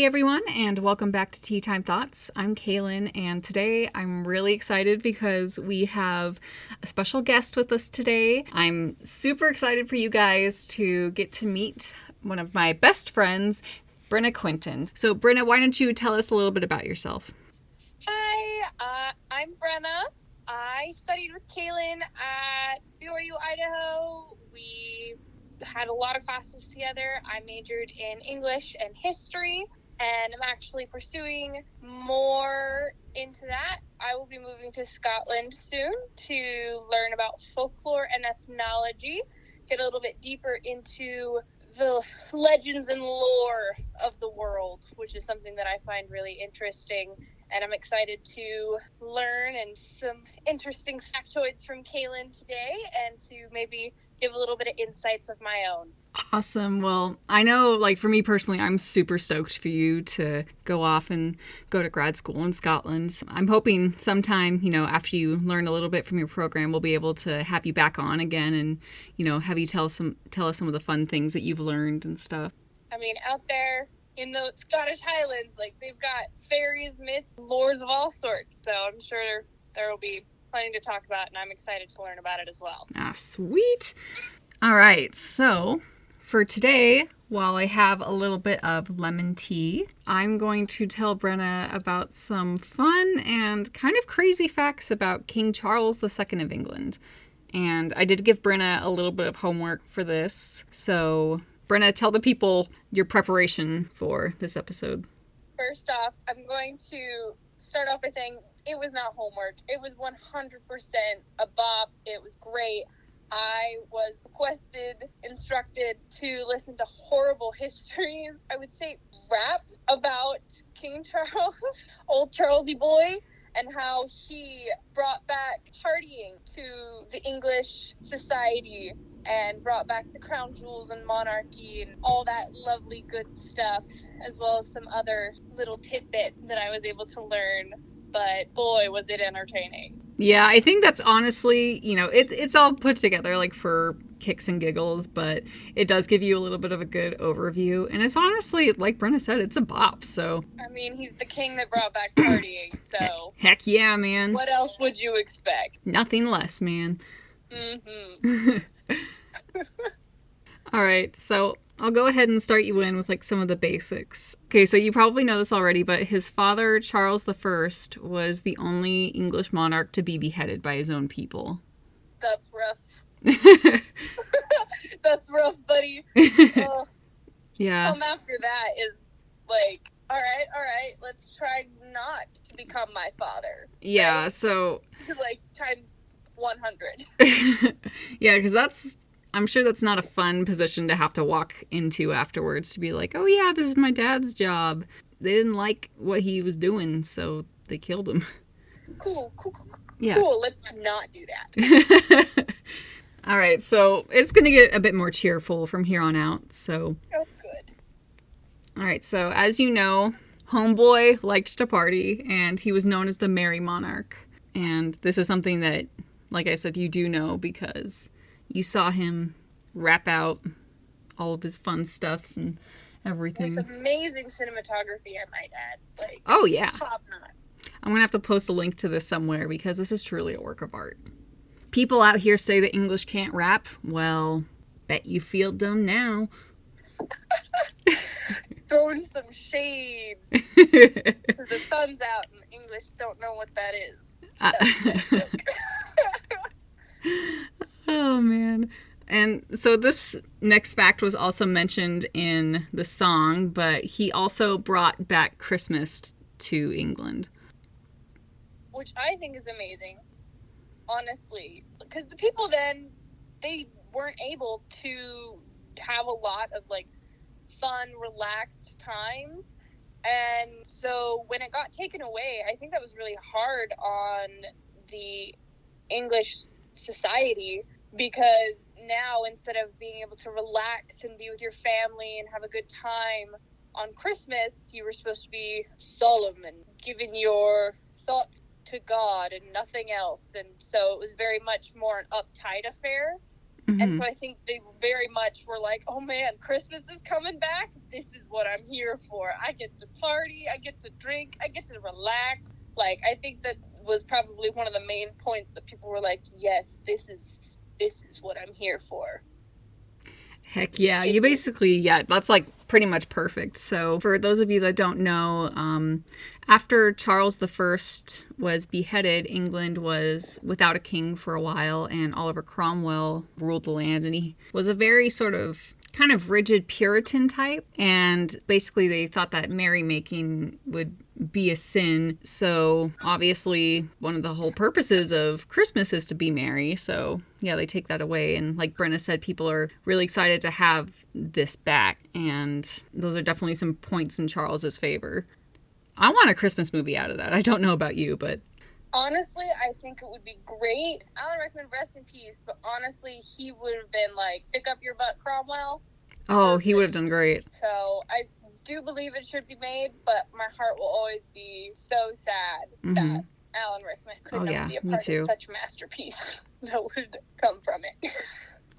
everyone, and welcome back to Tea Time Thoughts. I'm Kaylin, and today I'm really excited because we have a special guest with us today. I'm super excited for you guys to get to meet one of my best friends, Brenna Quinton. So, Brenna, why don't you tell us a little bit about yourself? Hi, I'm Brenna. I studied with Kaylin at BYU, Idaho. We had a lot of classes together. I majored in English and history, and I'm actually pursuing more into that. I will be moving to Scotland soon to learn about folklore and ethnology, get a little bit deeper into the legends and lore of the world, which is something that I find really interesting. And I'm excited to learn and some interesting factoids from Kaylin today and to maybe give a little bit of insights of my own. Awesome. Well, I know, like, for me personally, I'm super stoked for you to go off and go to grad school in Scotland. I'm hoping sometime, after you learn a little bit from your program, we'll be able to have you back on again and, have you tell us some of the fun things that you've learned and stuff. I mean, out there in the Scottish Highlands, they've got fairies, myths, lores of all sorts. So I'm sure there will be plenty to talk about, and I'm excited to learn about it as well. Ah, sweet. All right, so for today, while I have a little bit of lemon tea, I'm going to tell Brenna about some fun and kind of crazy facts about King Charles II of England. And I did give Brenna a little bit of homework for this, so Brenna, tell the people your preparation for this episode. First off, I'm going to start off by saying it was not homework. It was 100% a bop. It was great. I was instructed to listen to horrible histories. I would say rap about King Charles, old Charlesy boy, and how he brought back partying to the English society and brought back the crown jewels and monarchy and all that lovely good stuff, as well as some other little tidbits that I was able to learn. But boy, was it entertaining. Yeah, I think that's honestly, it's all put together like for kicks and giggles, but it does give you a little bit of a good overview. And it's honestly, like Brenna said, it's a bop, so. I mean, he's the king that brought back partying, so. Heck yeah, man. What else would you expect? Nothing less, man. Mm-hmm. All right, so I'll go ahead and start you in with like some of the basics. Okay, so you probably know this already, but his father, Charles I, was the only English monarch to be beheaded by his own people. That's rough. That's rough, buddy. Yeah. Come after that is like, all right, let's try not to become my father. Yeah, right? So. Like, times 100. Yeah, because I'm sure that's not a fun position to have to walk into afterwards, to be like, oh yeah, this is my dad's job. They didn't like what he was doing, so they killed him. Cool. Yeah. Cool, let's not do that. All right, so it's going to get a bit more cheerful from here on out, so. Oh, good. All right, so as you know, Homeboy liked to party, and he was known as the Merry Monarch. And this is something that, like I said, you do know because you saw him rap out all of his fun stuffs and everything. With amazing cinematography, I might add. Like, oh, yeah. Top notch. I'm going to have to post a link to this somewhere because this is truly a work of art. People out here say that English can't rap. Well, bet you feel dumb now. Throwing some shade. Because the sun's out and English don't know what that is. Oh, man. And so this next fact was also mentioned in the song, but he also brought back Christmas to England. Which I think is amazing, honestly. Because the people then, they weren't able to have a lot of, fun, relaxed times. And so when it got taken away, I think that was really hard on the English society, because now instead of being able to relax and be with your family and have a good time on Christmas, you were supposed to be solemn and giving your thoughts to God and nothing else. And so it was very much more an uptight affair. And so I think they very much were like, oh man, Christmas is coming back. This is what I'm here for. I get to party, I get to drink, I get to relax. Like, I think that was probably one of the main points that people were like, yes, this is what I'm here for. Heck yeah. You basically, that's like pretty much perfect. So for those of you that don't know, after Charles I was beheaded, England was without a king for a while, and Oliver Cromwell ruled the land, and he was a very sort of kind of rigid Puritan type, and basically they thought that merrymaking would be a sin. So obviously one of the whole purposes of Christmas is to be merry. So yeah, they take that away. And like Brenna said, people are really excited to have this back. And those are definitely some points in Charles's favor. I want a Christmas movie out of that. I don't know about you, but honestly, I think it would be great. Alan Rickman, rest in peace, but honestly, he would have been like, stick up your butt, Cromwell. Oh, he would have done great. So I do believe it should be made, but my heart will always be so sad that Alan Rickman could not be a part of such a masterpiece that would come from it.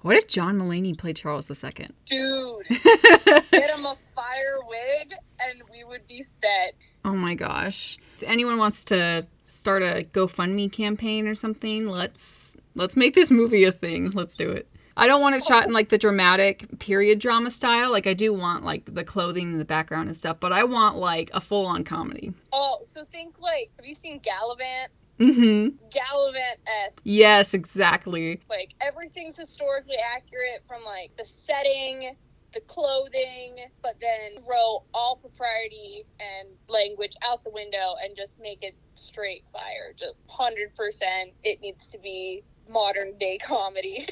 What if John Mulaney played Charles II? Dude, get him a fire wig and we would be set. Oh my gosh. If anyone wants to start a GoFundMe campaign or something, let's make this movie a thing. Let's do it. I don't want it shot in like the dramatic period drama style. Like I do want like the clothing and the background and stuff, but I want like a full-on comedy. Oh, so think like, have you seen Gallivant? Gallivant-esque. Yes, exactly. Like everything's historically accurate from like the setting, the clothing, but then throw all propriety and language out the window and just make it straight fire. Just 100%. It needs to be modern day comedy.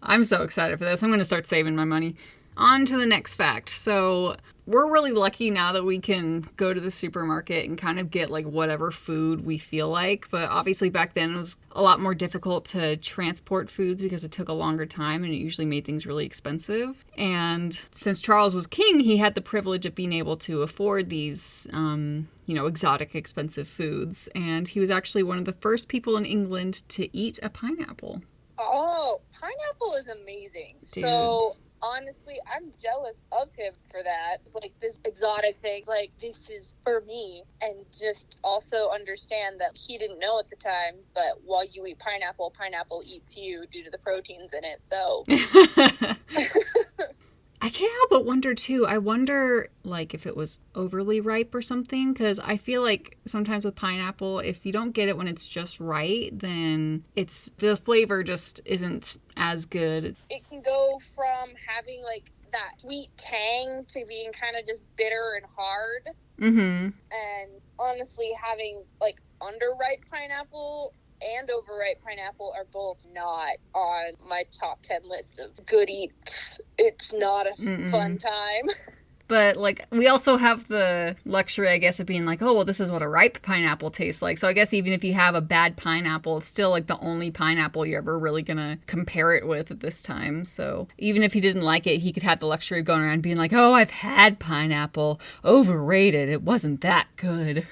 I'm so excited for this. I'm going to start saving my money. On to the next fact. So we're really lucky now that we can go to the supermarket and kind of get like whatever food we feel like. But obviously back then it was a lot more difficult to transport foods because it took a longer time and it usually made things really expensive. And since Charles was king, he had the privilege of being able to afford these, exotic, expensive foods. And he was actually one of the first people in England to eat a pineapple. Oh, pineapple is amazing. Dude. So honestly, I'm jealous of him for that. Like this exotic thing, like this is for me. And just also understand that he didn't know at the time, but while you eat pineapple, pineapple eats you due to the proteins in it. So I can't help but wonder too. I wonder like if it was overly ripe or something, because I feel like sometimes with pineapple, if you don't get it when it's just right, then the flavor just isn't as good. It can go from having like that sweet tang to being kind of just bitter and hard. And honestly, having like underripe pineapple and overripe pineapple are both not on my top 10 list of good eats. It's not a fun time. But, like, we also have the luxury, I guess, of being like, oh, well, this is what a ripe pineapple tastes like. So I guess even if you have a bad pineapple, it's still, like, the only pineapple you're ever really going to compare it with at this time. So even if he didn't like it, he could have the luxury of going around being like, oh, I've had pineapple. Overrated. It wasn't that good.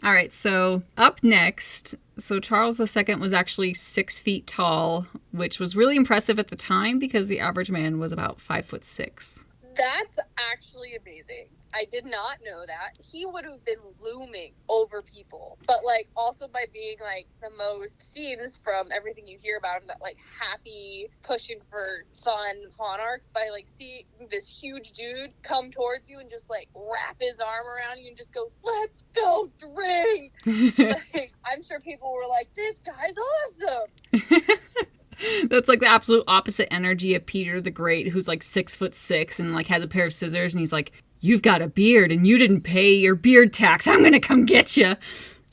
All right, so up next, so Charles II was actually 6 feet tall, which was really impressive at the time because the average man was about 5'6". That's actually amazing. I did not know that. He would have been looming over people. But, like, also by being, like, the most scenes from everything you hear about him, that, like, happy, pushing for fun monarch, by, like, seeing this huge dude come towards you and just, like, wrap his arm around you and just go, let's go drink! Like, I'm sure people were like, this guy's awesome! That's like the absolute opposite energy of Peter the Great, who's like 6'6" and like has a pair of scissors, and he's like, "You've got a beard and you didn't pay your beard tax. I'm gonna come get you.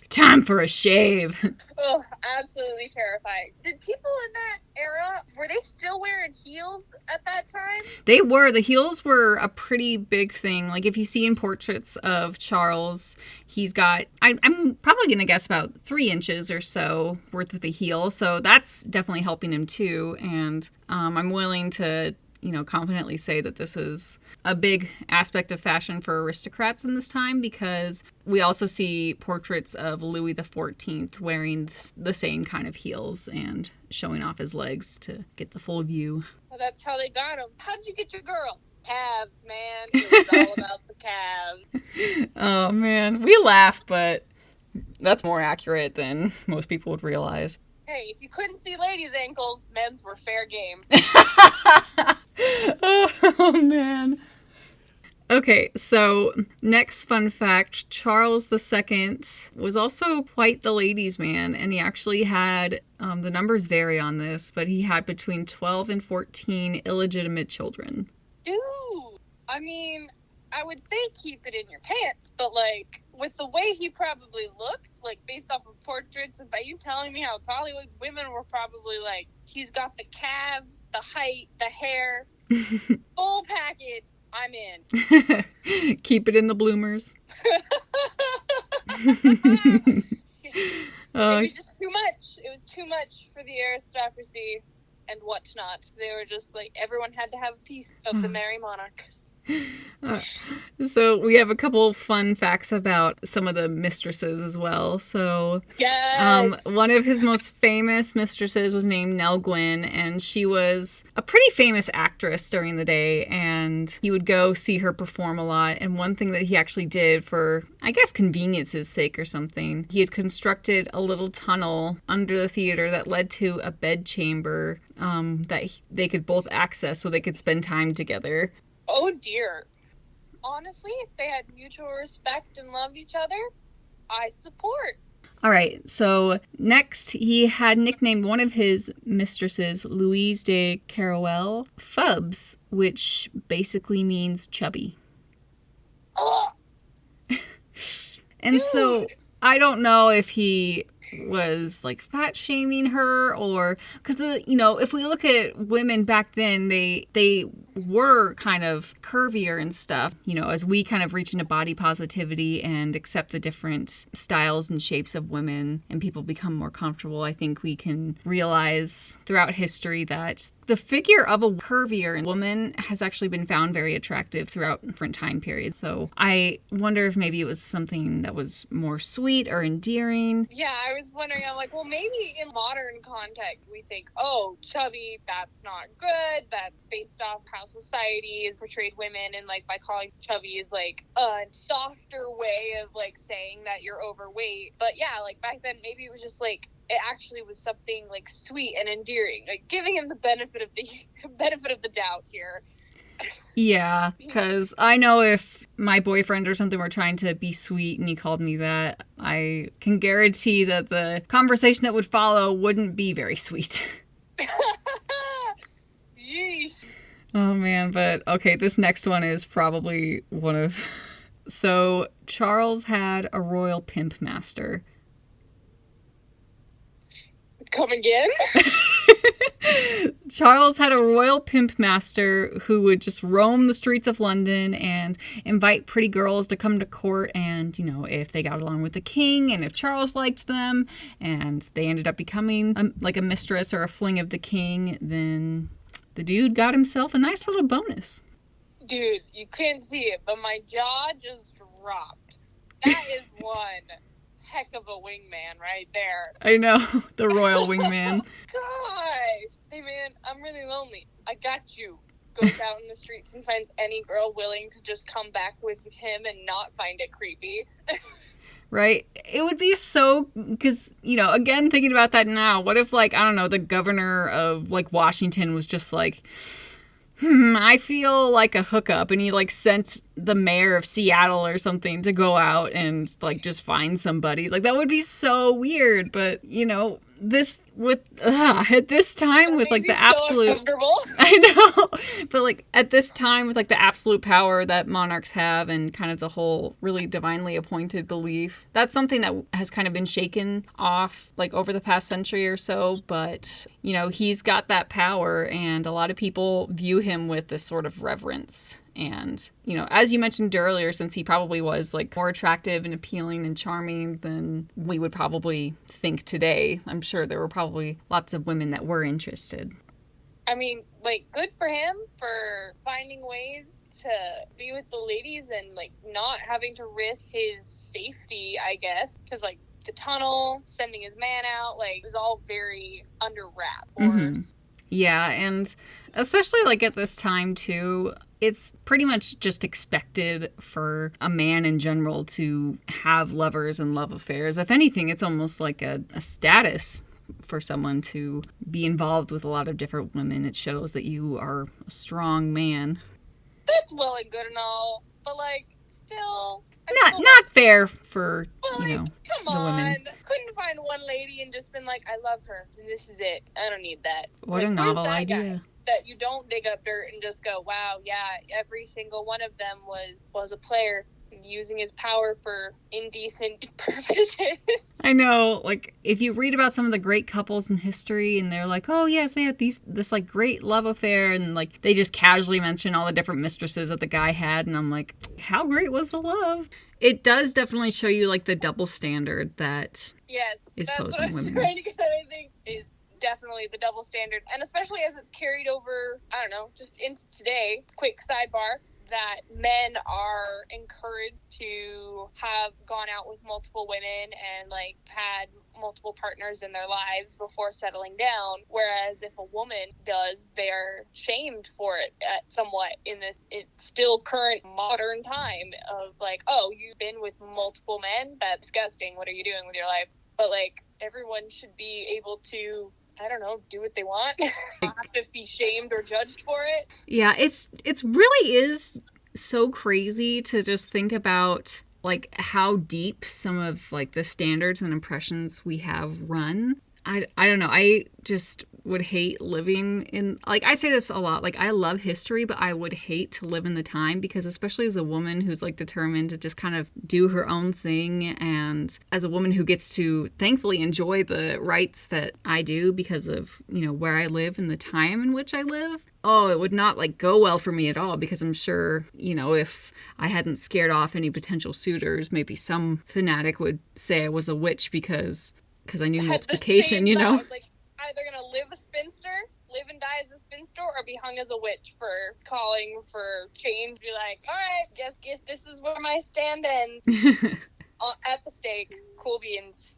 Time for a shave." Oh, absolutely terrifying. Did people in that era, were they still wearing heels at that time? They were. The heels were a pretty big thing. Like if you see in portraits of Charles, he's got, I'm probably going to guess about 3 inches or so worth of a heel. So that's definitely helping him too. And I'm willing to confidently say that this is a big aspect of fashion for aristocrats in this time, because we also see portraits of Louis XIV wearing the same kind of heels and showing off his legs to get the full view. Well, that's how they got him. How'd you get your girl? Calves, man. It was all about the calves. Oh, man. We laugh, but that's more accurate than most people would realize. Hey, if you couldn't see ladies' ankles, men's were fair game. Oh, man. Okay, so next fun fact, Charles II was also quite the ladies' man, and he actually had, the numbers vary on this, but he had between 12 and 14 illegitimate children. Dude, I mean, I would say keep it in your pants, but, like, with the way he probably looked, like, based off of portraits, and by you telling me how Hollywood women were probably like, he's got the calves, the height, the hair, full package, I'm in. Keep it in the bloomers. It was just too much. It was too much for the aristocracy and whatnot. They were just like, everyone had to have a piece of the Merry Monarch. So we have a couple fun facts about some of the mistresses as well. So yes! One of his most famous mistresses was named Nell Gwyn, and she was a pretty famous actress during the day, and he would go see her perform a lot. And one thing that he actually did for, I guess, convenience's sake or something, he had constructed a little tunnel under the theater that led to a bedchamber that they could both access so they could spend time together. Oh dear. Honestly, if they had mutual respect and loved each other, I support. All right, so next he had nicknamed one of his mistresses, Louise de Carouel, Fubs, which basically means chubby. And Dude. So I don't know if he was like fat shaming her, or because if we look at women back then, they were kind of curvier and stuff, as we kind of reach into body positivity and accept the different styles and shapes of women and people become more comfortable. I think we can realize throughout history that the figure of a curvier woman has actually been found very attractive throughout different time periods. So I wonder if maybe it was something that was more sweet or endearing. Yeah, I was wondering, I'm like, well, maybe in modern context, we think, oh, chubby, that's not good. That's based off how society has portrayed women, and like by calling chubby is like a softer way of like saying that you're overweight. But yeah, like back then, maybe it was just like, it actually was something like sweet and endearing, like giving him the benefit of the doubt here. Yeah, because I know if my boyfriend or something were trying to be sweet and he called me that, I can guarantee that the conversation that would follow wouldn't be very sweet. Yeesh. Oh man, but okay, this next one is probably one of... So, Charles had a royal pimp master. Come again? Charles had a royal pimp master who would just roam the streets of London and invite pretty girls to come to court, and, if they got along with the king and if Charles liked them and they ended up becoming like a mistress or a fling of the king, then the dude got himself a nice little bonus. Dude, you couldn't see it, but my jaw just dropped. That is one heck of a wingman right there. I know, the royal wingman. Gosh. Hey man, I'm really lonely. I got you. Goes out in the streets and finds any girl willing to just come back with him and not find it creepy. Right? It would be so, because, again, thinking about that now, what if, like, I don't know, the governor of, like, Washington was just like, I feel like a hookup, and he, like, sent the mayor of Seattle or something to go out and, like, just find somebody. Like, that would be so weird, but, this with at this time with like the absolute I know, but like at this time with like the absolute power that monarchs have and kind of the whole really divinely appointed belief, that's something that has kind of been shaken off like over the past century or so. But he's got that power, and a lot of people view him with this sort of reverence. And, as you mentioned earlier, since he probably was like more attractive and appealing and charming than we would probably think today, I'm sure there were probably lots of women that were interested. I mean, like, good for him for finding ways to be with the ladies and, like, not having to risk his safety, I guess. Because, like, the tunnel, sending his man out, like, it was all very under wrap. Mm-hmm. Yeah, and especially, like, at this time, too, it's pretty much just expected for a man in general to have lovers and love affairs. If anything, it's almost like a status for someone to be involved with a lot of different women. It shows that you are a strong man. That's well and good and all, but, like, still... Not fair for, well, you know, come the on. women. Couldn't find one lady and just been like, I love her. This is it. I don't need that. What like, a novel that idea. Guy that you don't dig up dirt and just go, wow, yeah, every single one of them was a player using his power for indecent purposes. I know, like, if you read about some of the great couples in history and they're like, oh yes, they had this like great love affair, and like they just casually mention all the different mistresses that the guy had, and I'm like, how great was the love? It does definitely show you like the double standard that is posed on women. Trying to get at, I think, is definitely the double standard, and especially as it's carried over, I don't know, just into today. Quick sidebar, that men are encouraged to have gone out with multiple women and like had multiple partners in their lives before settling down, whereas if a woman does, they're shamed for it somewhat in this it's still current modern time of like, oh, you've been with multiple men, that's disgusting, what are you doing with your life? But like, everyone should be able to, I don't know, do what they want. Not have to be shamed or judged for it. Yeah, it's really is so crazy to just think about like how deep some of like the standards and impressions we have run. I don't know. I just would hate living in, like, I say this a lot, like, I love history, but I would hate to live in the time, because especially as a woman who's like determined to just kind of do her own thing, and as a woman who gets to thankfully enjoy the rights that I do because of, you know, where I live and the time in which I live. Oh, it would not like go well for me at all, because I'm sure, you know, if I hadn't scared off any potential suitors, maybe some fanatic would say I was a witch because I knew multiplication, you know? Like, either gonna live a spinster, live and die as a spinster, or be hung as a witch for calling for change. Be like, all right, guess this is where my stand ends. At the stake. Cool beans.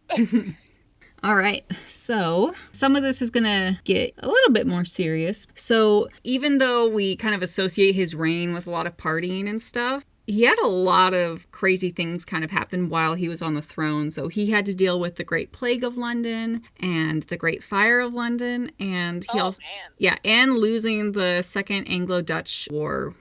All right, so some of this is going to get a little bit more serious. So even though we kind of associate his reign with a lot of partying and stuff, he had a lot of crazy things kind of happen while he was on the throne. So he had to deal with the Great Plague of London and the Great Fire of London, and he and losing the Second Anglo-Dutch War.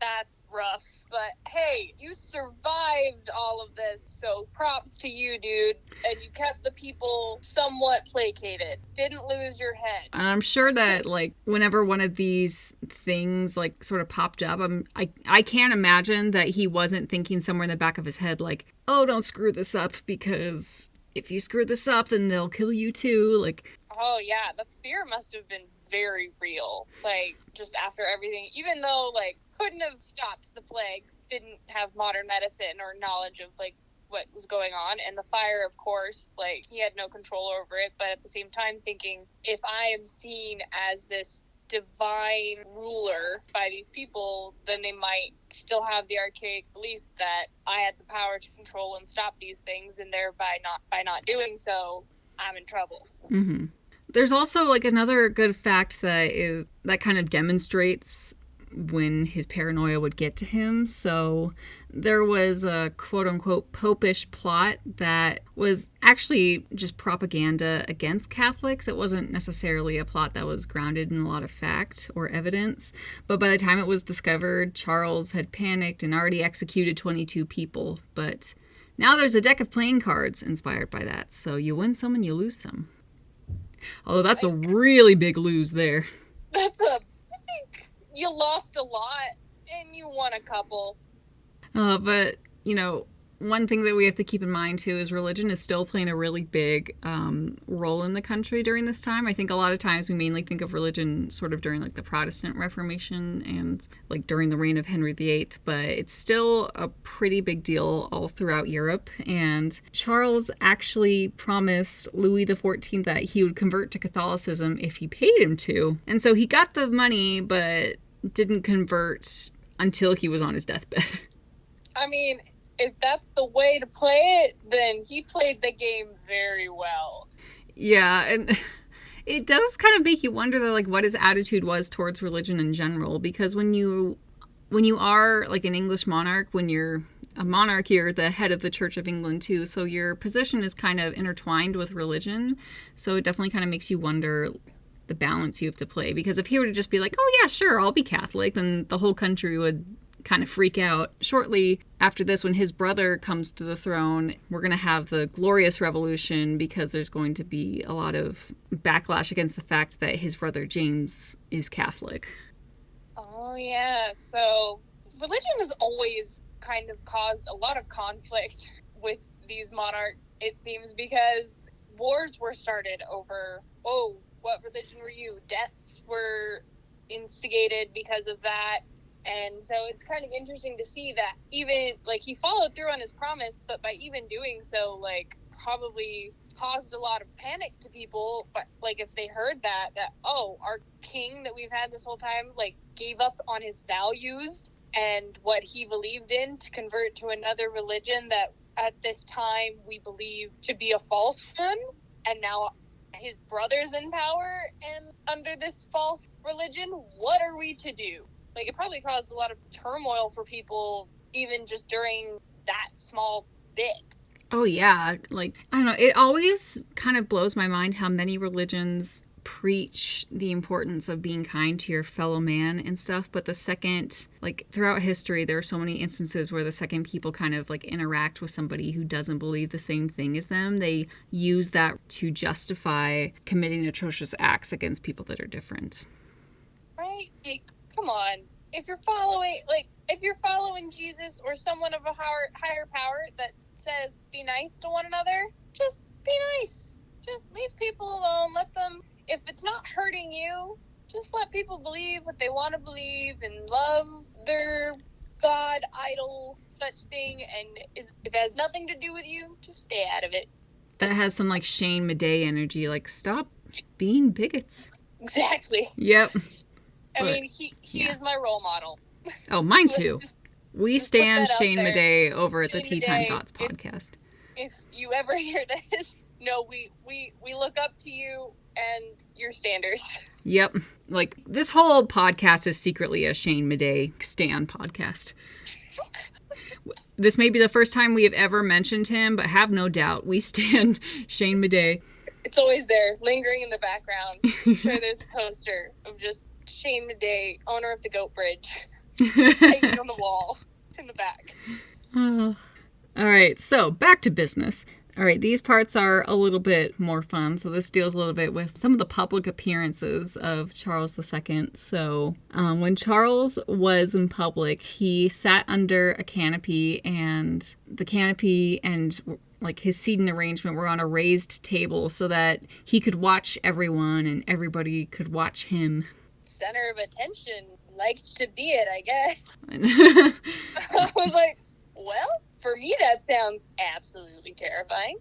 That's rough. But hey, you survived all of this, so props to you, dude. And you kept the people somewhat placated. Didn't lose your head. And I'm sure that, like, whenever one of these things, like, sort of popped up, I can't imagine that he wasn't thinking somewhere in the back of his head, like, oh, don't screw this up, because if you screw this up, then they'll kill you too. Like, oh, yeah, the fear must have been very real. Like, just after everything, even though, like, couldn't have stopped the plague, didn't have modern medicine or knowledge of, like, what was going on. And the fire, of course, like, he had no control over it. But at the same time thinking, if I am seen as this divine ruler by these people, then they might still have the archaic belief that I had the power to control and stop these things, and thereby by not doing so, I'm in trouble. Mm-hmm. There's also, like, another good fact that kind of demonstrates when his paranoia would get to him. So there was a quote-unquote popish plot that was actually just propaganda against Catholics. It wasn't necessarily a plot that was grounded in a lot of fact or evidence. But by the time it was discovered, Charles had panicked and already executed 22 people. But now there's a deck of playing cards inspired by that. So you win some and you lose some. Although that's a really big lose there. I think you lost a lot and you won a couple. But, you know, one thing that we have to keep in mind too is religion is still playing a really big role in the country during this time. I think a lot of times we mainly think of religion sort of during like the Protestant Reformation and like during the reign of Henry VIII, but it's still a pretty big deal all throughout Europe. And Charles actually promised Louis XIV that he would convert to Catholicism if he paid him to. And so he got the money, but didn't convert until he was on his deathbed. I mean, if that's the way to play it, then he played the game very well. Yeah, and it does kind of make you wonder though, like what his attitude was towards religion in general, because when you are like an English monarch, when you're a monarch, you're the head of the Church of England too, so your position is kind of intertwined with religion, so it definitely kind of makes you wonder the balance you have to play, because if he were to just be like, oh yeah, sure, I'll be Catholic, then the whole country would kind of freak out. Shortly after this, when his brother comes to the throne, we're going to have the Glorious Revolution, because there's going to be a lot of backlash against the fact that his brother James is Catholic. Oh yeah, so religion has always kind of caused a lot of conflict with these monarchs, it seems, because wars were started over, oh, what religion were you? Deaths were instigated because of that. And so it's kind of interesting to see that even, like, he followed through on his promise, but by even doing so, like, probably caused a lot of panic to people. But, like, if they heard that, oh, our king that we've had this whole time, like, gave up on his values and what he believed in to convert to another religion that at this time we believe to be a false one, and now his brother's in power and under this false religion, what are we to do? Like, it probably caused a lot of turmoil for people, even just during that small bit. Oh, yeah. Like, I don't know. It always kind of blows my mind how many religions preach the importance of being kind to your fellow man and stuff. But the second, like, throughout history, there are so many instances where the second people kind of, like, interact with somebody who doesn't believe the same thing as them, they use that to justify committing atrocious acts against people that are different. Right? Like, come on. If you're following Jesus or someone of a higher power that says be nice to one another, just be nice. Just leave people alone. Let them, if it's not hurting you, just let people believe what they want to believe and love their God, idol, such thing. And if it has nothing to do with you, just stay out of it. That has some, like, Shane Midday energy. Like, stop being bigots. Exactly. Yep. I mean, he is my role model. Oh, mine too. We stand Shane Midday over at the Shane Tea Time Midday, Thoughts podcast. If you ever hear this, no, we look up to you and your standards. Yep. Like, this whole podcast is secretly a Shane Midday stan podcast. This may be the first time we have ever mentioned him, but have no doubt we stand Shane Midday. It's always there, lingering in the background. I'm sure there's a poster of just Shane Midday, owner of the Goat Bridge, hanging on the wall in the back. All right, so back to business. All right, these parts are a little bit more fun. So this deals a little bit with some of the public appearances of Charles II. So when Charles was in public, he sat under a canopy, and the canopy and like his seating arrangement were on a raised table so that he could watch everyone and everybody could watch him. Center of attention, liked to be it, I guess. I was like, well, for me that sounds absolutely terrifying.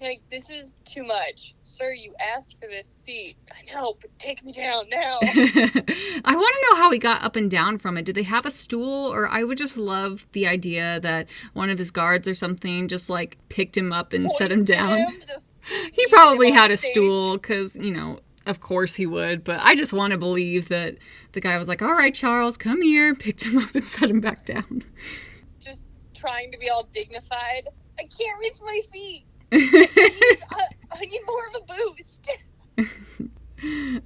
Like, this is too much. Sir, you asked for this seat. I know, but take me down now. I want to know how he got up and down from it. Did they have a stool? Or I would just love the idea that one of his guards or something just, like, picked him up and set him down. He probably had a stool because, you know, of course he would. But I just want to believe that the guy was like, all right, Charles, come here. Picked him up and set him back down. Just trying to be all dignified. I can't reach my feet. I need more of a boost.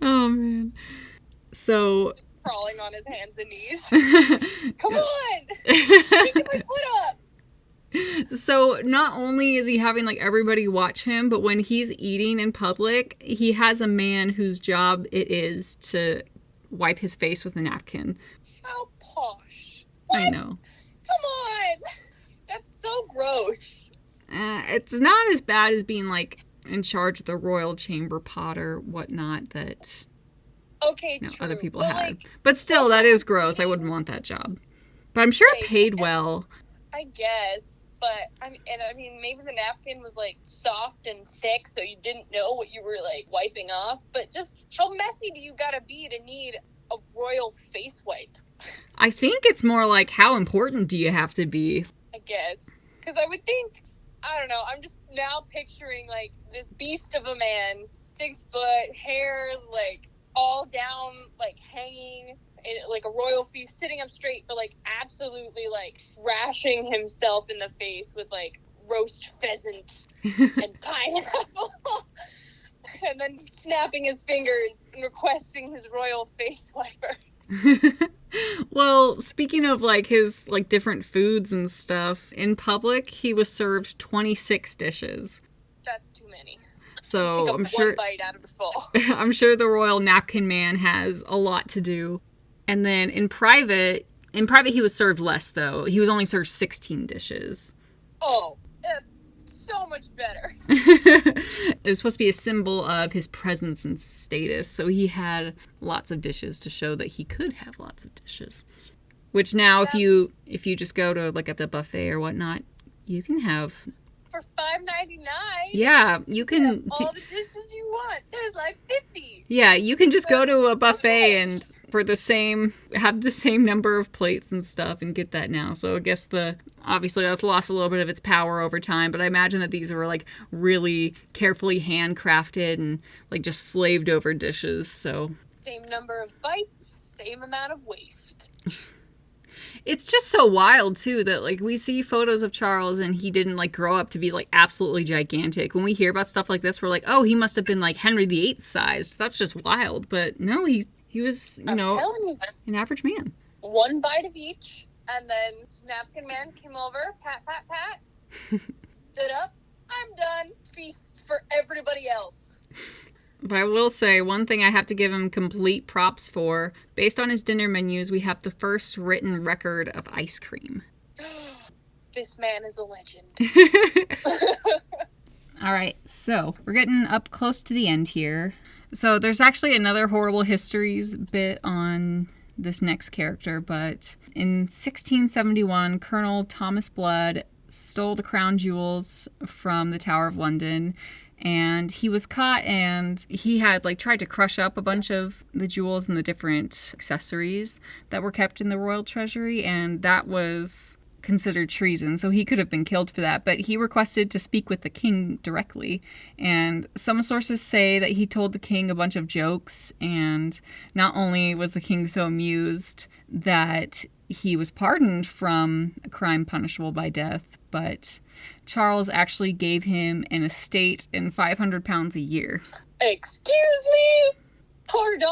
Oh, man. So... crawling on his hands and knees. Come on! Get my foot up! So not only is he having, like, everybody watch him, but when he's eating in public, he has a man whose job it is to wipe his face with a napkin. How posh. What? I know. Come on! That's so gross. It's not as bad as being, like, in charge of the royal chamber pot or whatnot that Okay, you know, true. other people but, had. like, But still, that is gross. I wouldn't want that job. But I'm sure it Like, paid well. I guess. But, I mean, maybe the napkin was, like, soft and thick, so you didn't know what you were, like, wiping off. But just, how messy do you gotta be to need a royal face wipe? I think it's more like, how important do you have to be? I guess. Because I would think, I don't know, I'm just now picturing, like, this beast of a man, 6 foot, hair, like, all down, like, hanging, in, like, a royal feast, sitting up straight, but, like, absolutely, like, thrashing himself in the face with, like, roast pheasant and pineapple. And then snapping his fingers and requesting his royal face wiper. Well, speaking of like his like different foods and stuff, in public he was served 26 dishes. That's too many. So Take one bite out of the full. I'm sure the royal napkin man has a lot to do. And then in private he was served less though. He was only served 16 dishes. Oh, so much better. It was supposed to be a symbol of his presence and status, so he had lots of dishes to show that he could have lots of dishes. Which now, if you just go to like at the buffet or whatnot, you can have for $5.99. Yeah, you can all the dishes you want. There's like 50. Yeah, you can just go to a buffet and for have the same number of plates and stuff and get that now. So I guess obviously that's lost a little bit of its power over time, but I imagine that these were like really carefully handcrafted and like just slaved over dishes. So same number of bites, same amount of waste. It's just so wild, too, that, like, we see photos of Charles and he didn't, like, grow up to be, like, absolutely gigantic. When we hear about stuff like this, we're like, oh, he must have been, like, Henry VIII sized. That's just wild. But no, he was, you know, an average man. One bite of each, and then Napkin Man came over, pat, pat, pat, stood up, I'm done, feasts for everybody else. But I will say, one thing I have to give him complete props for, based on his dinner menus, we have the first written record of ice cream. This man is a legend. All right, so we're getting up close to the end here. So there's actually another Horrible Histories bit on this next character, but in 1671, Colonel Thomas Blood stole the crown jewels from the Tower of London, and he was caught, and he had like tried to crush up a bunch of the jewels and the different accessories that were kept in the royal treasury, and that was considered treason, so he could have been killed for that. But he requested to speak with the king directly, and some sources say that he told the king a bunch of jokes, and not only was the king so amused that he was pardoned from a crime punishable by death, but Charles actually gave him an estate and £500 a year. Excuse me? Pardon?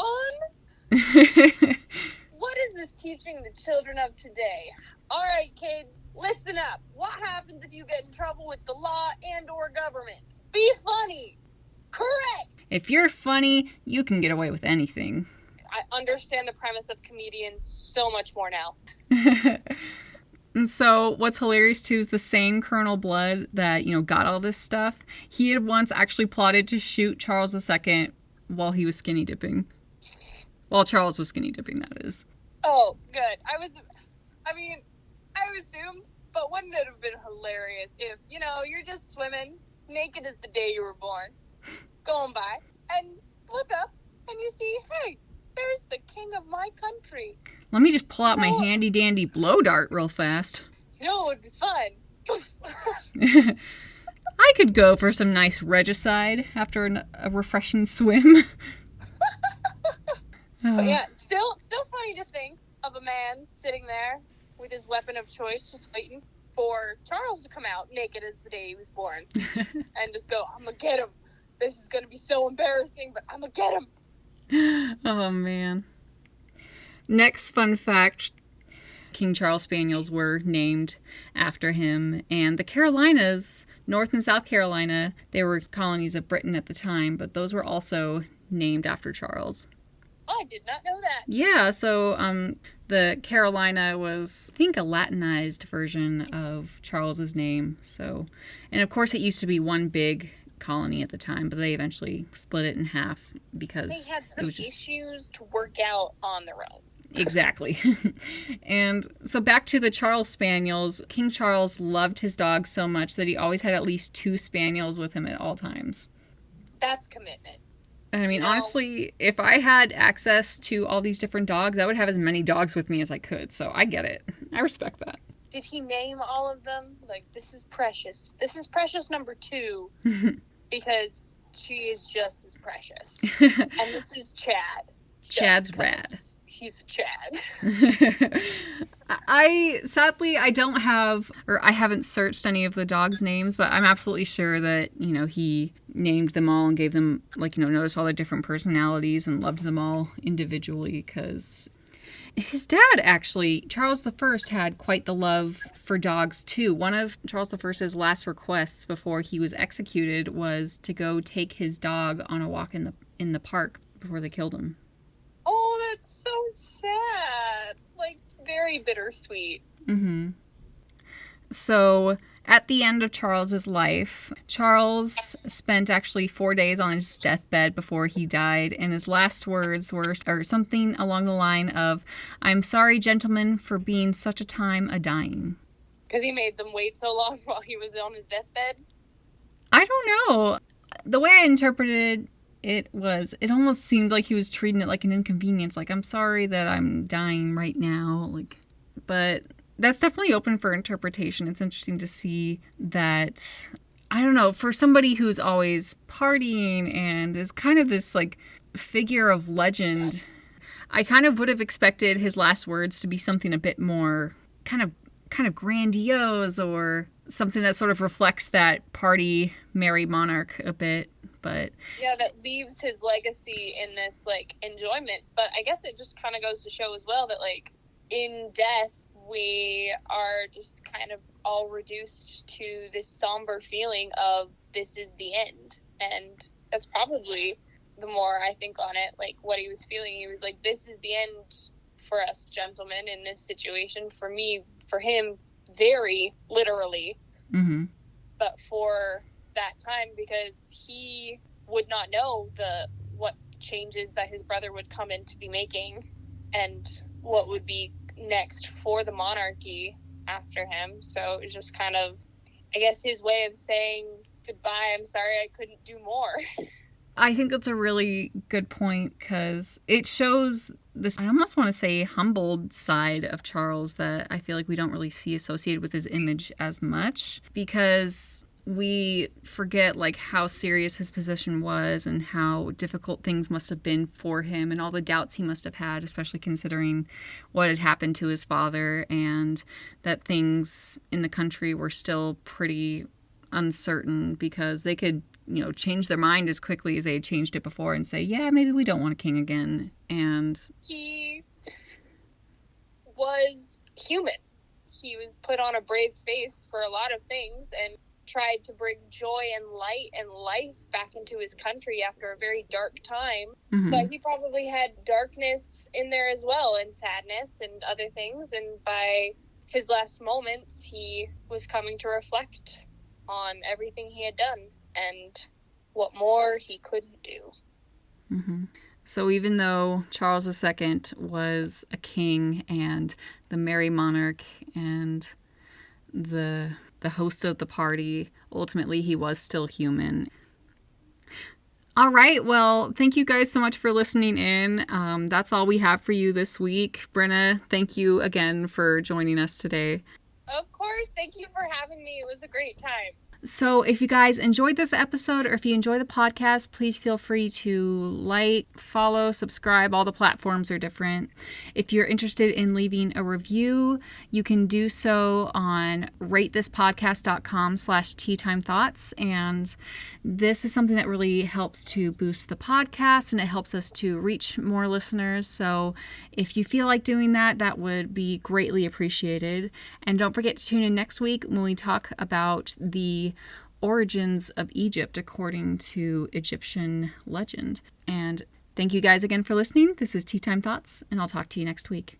What is this teaching the children of today? All right, kids, listen up. What happens if you get in trouble with the law and or government? Be funny. Correct. If you're funny, you can get away with anything. I understand the premise of comedians so much more now. And so what's hilarious too is the same Colonel Blood that, you know, got all this stuff, he had once actually plotted to shoot Charles II while he was skinny dipping. While Charles was skinny dipping, that is. Oh, good. I assumed, but wouldn't it have been hilarious if, you know, you're just swimming, naked as the day you were born, going by, and look up, and you see, hey, there's the king of my country. Let me just pull out my handy-dandy blow dart real fast. You know what would be fun? I could go for some nice regicide after a refreshing swim. But yeah, still funny to think of a man sitting there with his weapon of choice, just waiting for Charles to come out naked as the day he was born, and just go, I'm gonna get him. This is gonna be so embarrassing, but I'm gonna get him. Oh man. Next fun fact, King Charles Spaniels were named after him, and the Carolinas, North and South Carolina, they were colonies of Britain at the time, but those were also named after Charles. Oh, I did not know that. Yeah, so the Carolina was, I think, a Latinized version of Charles's name. So, and of course, it used to be one big colony at the time, but they eventually split it in half because They had it some was just issues to work out on their own. exactly. And so back to the Charles Spaniels. King Charles loved his dogs so much that he always had at least 2 Spaniels with him at all times. That's commitment. I mean, No. honestly, if I had access to all these different dogs, I would have as many dogs with me as I could. So I get it. I respect that. Did he name all of them? Like, this is Precious. This is Precious number 2 because she is just as precious. And this is Chad. Chad's rad. He's a Chad. Sadly, I don't have, or I haven't searched any of the dogs' names, but I'm absolutely sure that, he named them all and gave them, noticed all their different personalities and loved them all individually, because his dad, actually, Charles I, had quite the love for dogs, too. One of Charles I's last requests before he was executed was to go take his dog on a walk in the park before they killed him. Oh, that's so sad. Like, very bittersweet. Mm-hmm. So, at the end of Charles's life, Charles spent actually 4 days on his deathbed before he died, and his last words were something along the line of, "I'm sorry, gentlemen, for being such a time a-dying." Because he made them wait so long while he was on his deathbed? I don't know. The way I interpreted it almost seemed like he was treating it like an inconvenience. Like, I'm sorry that I'm dying right now. But that's definitely open for interpretation. It's interesting to see that, I don't know, for somebody who's always partying and is kind of this, figure of legend, I kind of would have expected his last words to be something a bit more kind of grandiose, or something that sort of reflects that party Merry Monarch a bit. But yeah, that leaves his legacy in this enjoyment. But I guess it just kind of goes to show as well that in death we are just kind of all reduced to this somber feeling of this is the end. And that's probably, the more I think on it, what he was feeling. He was like, this is the end for us gentlemen in this situation. For me, for him, very literally. Mm-hmm. But for that time, because he would not know what changes that his brother would come in to be making and what would be next for the monarchy after him. So it was just kind of, I guess, his way of saying goodbye. I'm sorry I couldn't do more. I think that's a really good point, because it shows this, I almost want to say, humbled side of Charles that I feel like we don't really see associated with his image as much, because we forget how serious his position was and how difficult things must have been for him and all the doubts he must have had, especially considering what had happened to his father and that things in the country were still pretty uncertain, because they could change their mind as quickly as they had changed it before and say, yeah, maybe we don't want a king again. And he was human. He was put on a brave face for a lot of things and tried to bring joy and light and life back into his country after a very dark time. Mm-hmm. But he probably had darkness in there as well, and sadness and other things. And by his last moments, he was coming to reflect on everything he had done and what more he couldn't do. Mm-hmm. So even though Charles II was a king and the Merry Monarch and the host of the party, ultimately he was still human. All right, well, thank you guys so much for listening in. That's all we have for you this week. Brenna, thank you again for joining us today. Of course, thank you for having me. It was a great time. So if you guys enjoyed this episode, or if you enjoy the podcast, please feel free to follow, subscribe. All the platforms are different. If you're interested in leaving a review, you can do so on ratethispodcast.com/teatimethoughts. And this is something that really helps to boost the podcast, and it helps us to reach more listeners. So if you feel like doing that, that would be greatly appreciated. And don't forget to tune in next week when we talk about the origins of Egypt according to Egyptian legend. And Thank you guys again for listening. This is Tea Time Thoughts, and I'll talk to you next week.